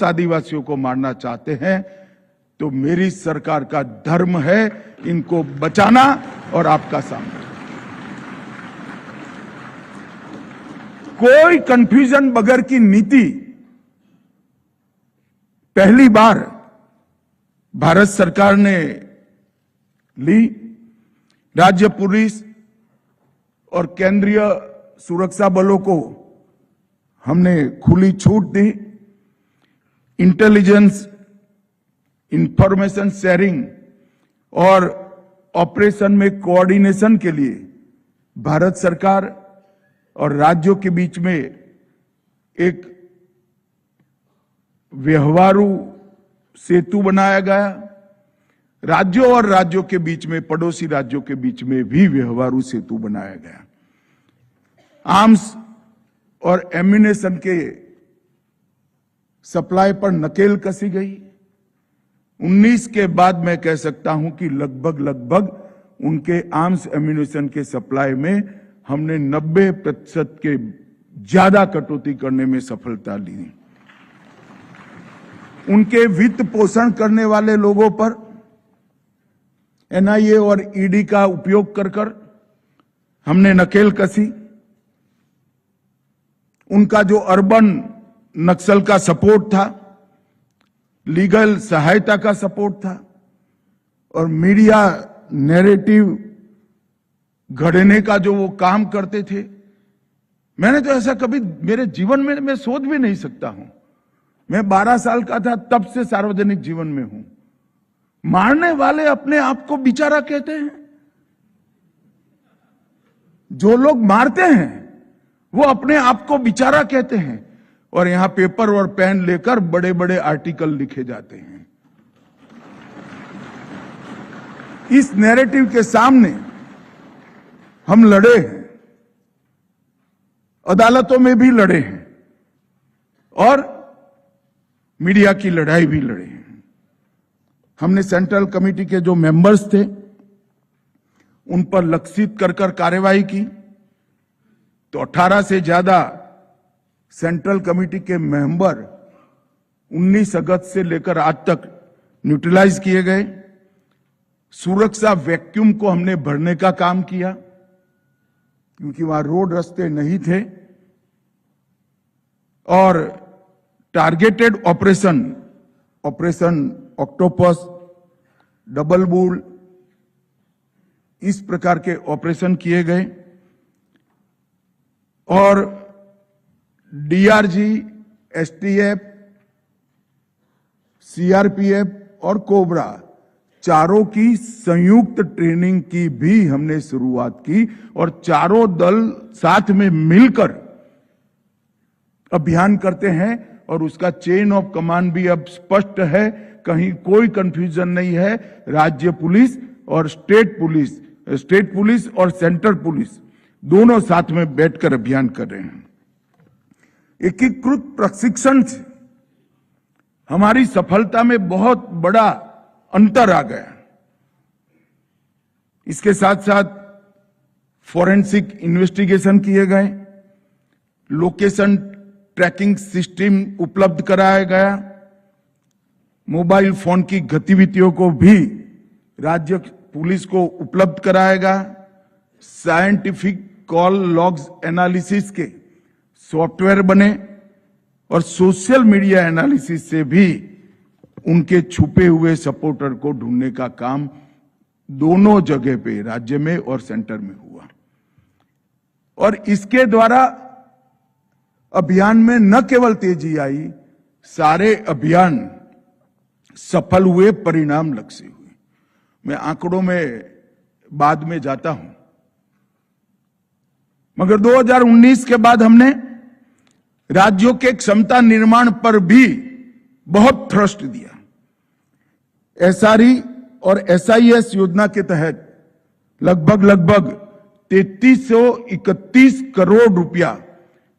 निर्दोष आदिवासियों को मारना चाहते हैं तो मेरी सरकार का धर्म है इनको बचाना और आपका सामना। कोई कंफ्यूजन बगैर की नीति पहली बार भारत सरकार ने ली। राज्य पुलिस और केंद्रीय सुरक्षा बलों को हमने खुली छूट दी। इंटेलिजेंस, इंफॉर्मेशन शेयरिंग और ऑपरेशन में कोऑर्डिनेशन के लिए भारत सरकार और राज्यों के बीच में एक व्यवहारू सेतु बनाया गया। राज्यों और राज्यों के बीच में, पड़ोसी राज्यों के बीच में भी व्यवहारू सेतु बनाया गया। आर्म्स और एम्यूनेशन के सप्लाई पर नकेल कसी गई। 19 के बाद मैं कह सकता हूं कि लगभग उनके आर्म्स एम्यूनेशन के सप्लाई में हमने 90% के ज्यादा कटौती करने में सफलता ली। उनके वित्त पोषण करने वाले लोगों पर एनआईए और ईडी का उपयोग कर हमने नकेल कसी। उनका जो अर्बन नक्सल का सपोर्ट था, लीगल सहायता का सपोर्ट था और मीडिया नैरेटिव घड़ने का जो वो काम करते थे, मैंने तो ऐसा कभी मेरे जीवन में मैं सोच भी नहीं सकता हूं। मैं 12 साल का था तब से सार्वजनिक जीवन में हूं। मारने वाले अपने आप को बेचारा कहते हैं। जो लोग मारते हैं वो अपने आप को बेचारा कहते हैं और यहां पेपर और पेन लेकर बड़े बड़े आर्टिकल लिखे जाते हैं। इस नैरेटिव के सामने हम लड़े हैं, अदालतों में भी लड़े हैं और मीडिया की लड़ाई भी लड़े हैं। हमने सेंट्रल कमेटी के जो मेंबर्स थे उन पर लक्षित कर कार्रवाई की तो 18 से ज्यादा सेंट्रल कमेटी के मेंबर 19 अगस्त से लेकर आज तक न्यूट्रलाइज किए गए। सुरक्षा वैक्यूम को हमने भरने का काम किया क्योंकि वहां रोड रास्ते नहीं थे और targeted operation octopus, double bull, इस प्रकार के ऑपरेशन किए गए और डीआरजी, एसटीएफ, सीआरपीएफ और कोबरा चारों की संयुक्त ट्रेनिंग की भी हमने शुरुआत की और चारों दल साथ में मिलकर अभियान करते हैं और उसका चेन ऑफ कमांड भी अब स्पष्ट है, कहीं कोई कंफ्यूजन नहीं है। राज्य पुलिस और स्टेट पुलिस और सेंट्रल पुलिस दोनों साथ में बैठकर अभियान कर रहे हैं। एकीकृत प्रशिक्षण से हमारी सफलता में बहुत बड़ा अंतर आ गया। इसके साथ साथ फोरेंसिक इन्वेस्टिगेशन किए गए, लोकेशन ट्रैकिंग सिस्टम उपलब्ध कराया गया, मोबाइल फोन की गतिविधियों को भी राज्य पुलिस को उपलब्ध कराएगा, साइंटिफिक कॉल लॉग्स एनालिसिस के सॉफ्टवेयर बने और सोशल मीडिया एनालिसिस से भी उनके छुपे हुए सपोर्टर को ढूंढने का काम दोनों जगह पे, राज्य में और सेंटर में हुआ। और इसके द्वारा अभियान में न केवल तेजी आई, सारे अभियान सफल हुए, परिणाम लक्षी हुए। मैं आंकड़ों में बाद में जाता हूं, मगर 2019 के बाद हमने राज्यों के क्षमता निर्माण पर भी बहुत थ्रस्ट दिया। एसआरई और एसआईएस योजना के तहत लगभग 3331 करोड़ रुपया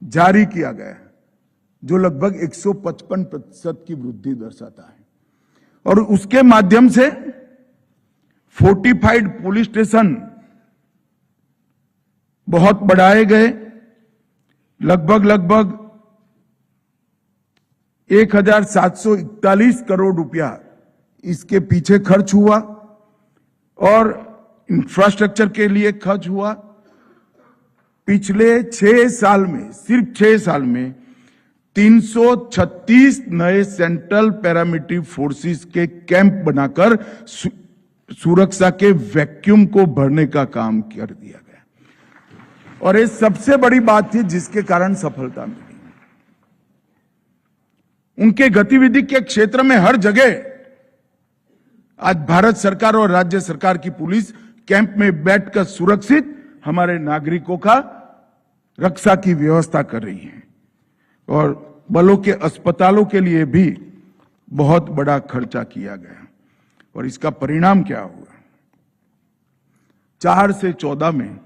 जारी किया गया, जो लगभग 155% की वृद्धि दर्शाता है। और उसके माध्यम से फोर्टिफाइड पुलिस स्टेशन बहुत बढ़ाए गए। लगभग 1741 करोड़ रुपया इसके पीछे खर्च हुआ और इंफ्रास्ट्रक्चर के लिए खर्च हुआ। पिछले 6 साल में, सिर्फ 6 साल में 336 नए सेंट्रल पैरामिलिट्री फोर्सेस के कैंप बनाकर सुरक्षा के वैक्यूम को भरने का काम कर दिया गया और ये सबसे बड़ी बात थी जिसके कारण सफलता मिली। उनके गतिविधि के क्षेत्र में हर जगह आज भारत सरकार और राज्य सरकार की पुलिस कैंप में बैठकर सुरक्षित हमारे नागरिकों का रक्षा की व्यवस्था कर रही है और बलों के अस्पतालों के लिए भी बहुत बड़ा खर्चा किया गया और इसका परिणाम क्या हुआ? 4 से 14 में,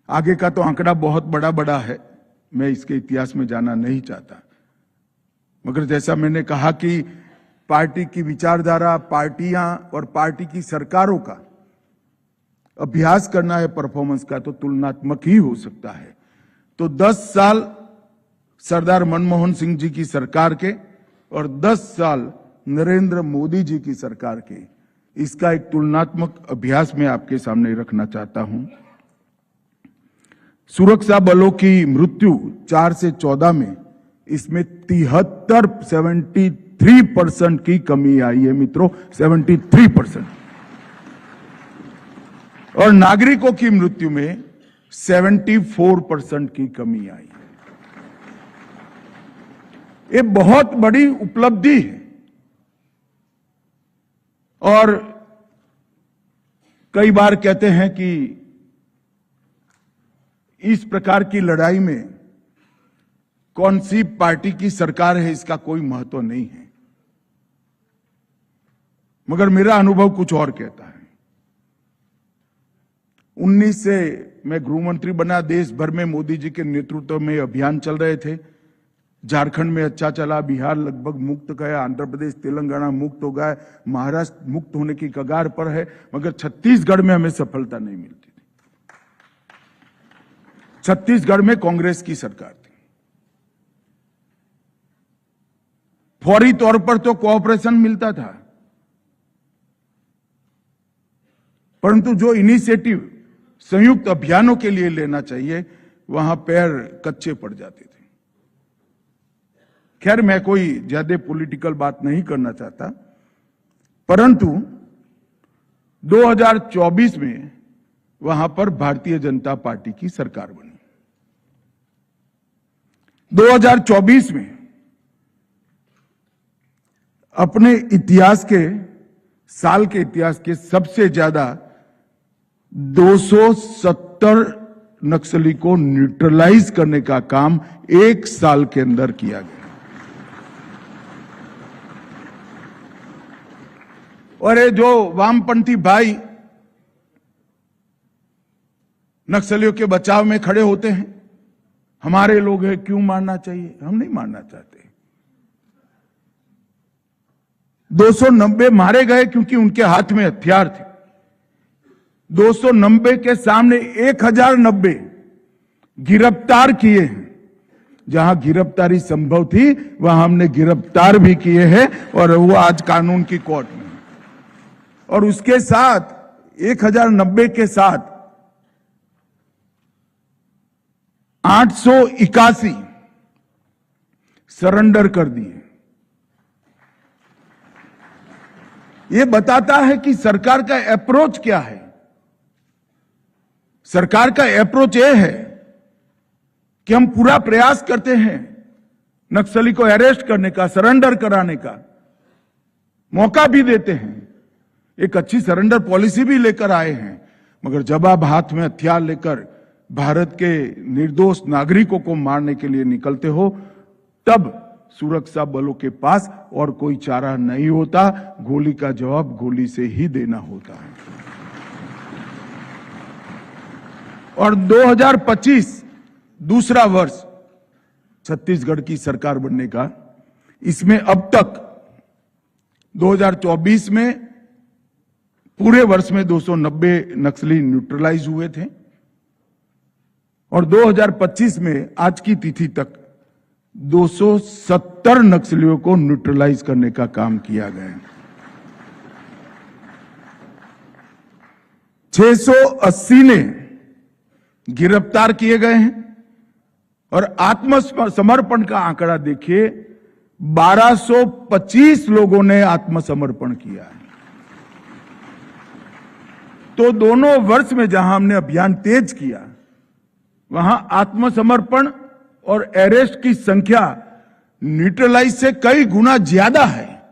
आगे का तो आंकड़ा बहुत बड़ा है, मैं इसके इतिहास में जाना नहीं चाहता, मगर जैसा मैंने कहा कि पार्टी की विचारधारा, पार्टियां और पार्टी की सरकारों का अभ्यास करना है परफॉर्मेंस का, तो तुलनात्मक ही हो सकता है। तो 10 साल सरदार मनमोहन सिंह जी की सरकार के और 10 साल नरेंद्र मोदी जी की सरकार के, इसका एक तुलनात्मक अभ्यास मैं आपके सामने रखना चाहता हूं। सुरक्षा बलों की मृत्यु 4 से 14 में, इसमें 73% की कमी आई है मित्रों, 73%। और नागरिकों की मृत्यु में 74% की कमी आई है। ये बहुत बड़ी उपलब्धि है और कई बार कहते हैं कि इस प्रकार की लड़ाई में कौन सी पार्टी की सरकार है इसका कोई महत्व नहीं है, मगर मेरा अनुभव कुछ और कहता है। 19 से मैं गृह मंत्री बना, देश भर में मोदी जी के नेतृत्व में अभियान चल रहे थे। झारखंड में अच्छा चला, बिहार लगभग मुक्त गया, आंध्र प्रदेश तेलंगाना मुक्त हो गया, महाराष्ट्र मुक्त होने की कगार पर है, मगर छत्तीसगढ़ में हमें सफलता नहीं मिलती थी। छत्तीसगढ़ में कांग्रेस की सरकार थी। फौरी तौर पर तो कोऑपरेशन मिलता था, परंतु जो इनिशिएटिव संयुक्त अभियानों के लिए लेना चाहिए वहां पैर कच्चे पड़ जाते थे। खैर, मैं कोई ज्यादा पॉलिटिकल बात नहीं करना चाहता, परंतु 2024 में वहां पर भारतीय जनता पार्टी की सरकार बनी। 2024 में अपने इतिहास के, साल के इतिहास के सबसे ज्यादा 270 नक्सली को न्यूट्रलाइज करने का काम 1 साल के अंदर किया गया। और ये जो वामपंथी भाई नक्सलियों के बचाव में खड़े होते हैं, हमारे लोग हैं, क्यों मारना चाहिए? हम नहीं मारना चाहते। 290 मारे गए क्योंकि उनके हाथ में हथियार थे। 290 के सामने 1090 गिरफ्तार किए हैं। जहां गिरफ्तारी संभव थी वहां हमने गिरफ्तार भी किए हैं और वो आज कानून की कोर्ट में। और उसके साथ 1090 के साथ 881 सरेंडर कर दिए। ये बताता है कि सरकार का अप्रोच क्या है। सरकार का अप्रोच यह है कि हम पूरा प्रयास करते हैं नक्सली को अरेस्ट करने का, सरेंडर कराने का, मौका भी देते हैं, एक अच्छी सरेंडर पॉलिसी भी लेकर आए हैं, मगर जब आप हाथ में हथियार लेकर भारत के निर्दोष नागरिकों को मारने के लिए निकलते हो, तब सुरक्षा बलों के पास और कोई चारा नहीं होता, गोली का जवाब गोली से ही देना होता है। और 2025 दूसरा वर्ष छत्तीसगढ़ की सरकार बनने का, इसमें अब तक 2024 में पूरे वर्ष में 290 नक्सली न्यूट्रलाइज हुए थे और 2025 में आज की तिथि तक 270 नक्सलियों को न्यूट्रलाइज करने का काम किया गया। 680 ने गिरफ्तार किए गए हैं और आत्मसमर्पण का आंकड़ा देखिए, 1225 लोगों ने आत्मसमर्पण किया है। तो दोनों वर्ष में जहां हमने अभियान तेज किया, वहां आत्मसमर्पण और अरेस्ट की संख्या न्यूट्रलाइज से कई गुना ज्यादा है।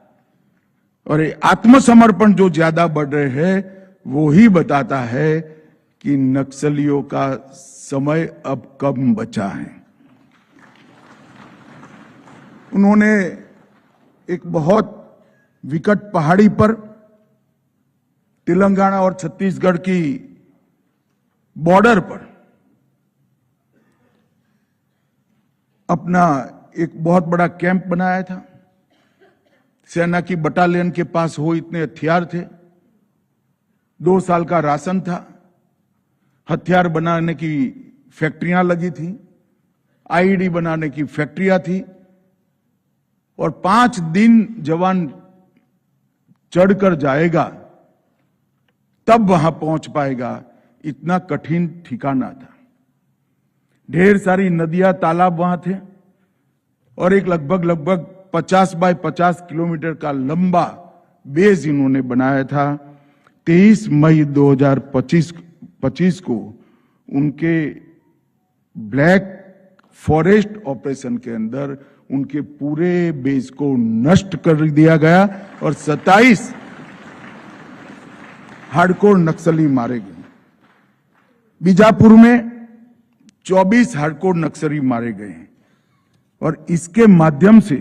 और ये आत्मसमर्पण जो ज्यादा बढ़ रहे हैं, वो ही बताता है कि नक्सलियों का समय अब कम बचा है। उन्होंने एक बहुत विकट पहाड़ी पर तेलंगाना और छत्तीसगढ़ की बॉर्डर पर अपना एक बहुत बड़ा कैंप बनाया था। सेना की बटालियन के पास हो इतने हथियार थे, 2 साल का राशन था, हथियार बनाने की फैक्ट्रियां लगी थी, आईईडी बनाने की फैक्ट्रियां थी, और 5 दिन जवान चढ़कर जाएगा तब वहां पहुंच पाएगा, इतना कठिन ठिकाना था। ढेर सारी नदियां, तालाब वहां थे और एक लगभग 50 बाय 50 किलोमीटर का लंबा बेस इन्होंने बनाया था। 23 मई 2025 को उनके ब्लैक फॉरेस्ट ऑपरेशन के अंदर उनके पूरे बेस को नष्ट कर दिया गया और 27 हार्डकोर नक्सली मारे गए। बीजापुर में 24 हार्डकोर नक्सली मारे गए हैं और इसके माध्यम से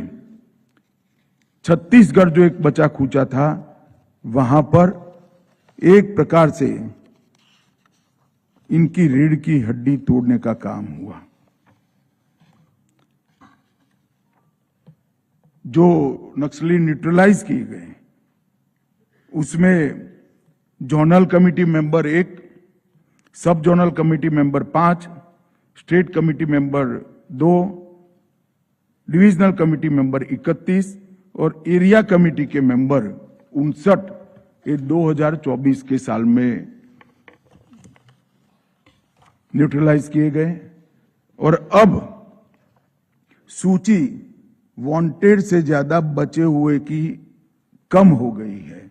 छत्तीसगढ़ जो एक बचा खूचा था, वहां पर एक प्रकार से इनकी रीढ़ की हड्डी तोड़ने का काम हुआ। जो नक्सली न्यूट्रलाइज किए गए, उसमें जोनल कमेटी मेंबर 1, सब zonal committee member 5, state committee member 2, divisional committee member 31 और एरिया कमेटी के मेंबर 59 ये 2024 के साल में न्यूट्रलाइज किए गए। और अब सूची वांटेड से ज्यादा बचे हुए की कम हो गई है।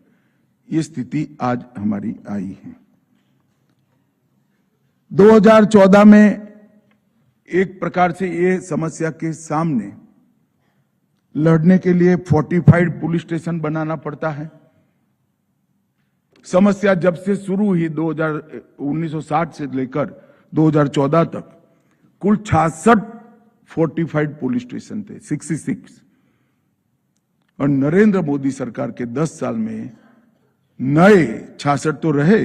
ये स्थिति आज हमारी आई है। 2014 में एक प्रकार से ये समस्या के सामने लड़ने के लिए फोर्टिफाइड पुलिस स्टेशन बनाना पड़ता है। समस्या जब से शुरू हुई 1960 से लेकर 2014 तक कुल 66 फोर्टिफाइड पुलिस स्टेशन थे, 66। और नरेंद्र मोदी सरकार के 10 साल में नए 66 तो रहे,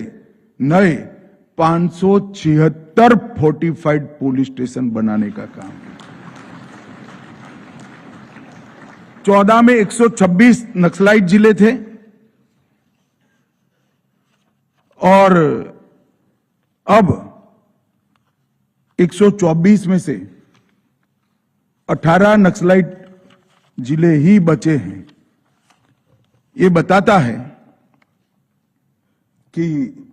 नए 576 फोर्टिफाइड पुलिस स्टेशन बनाने का काम। 14 में 126 नक्सलाइट जिले थे और अब 124 में से 18 नक्सलाइट जिले ही बचे हैं। ये बताता है कि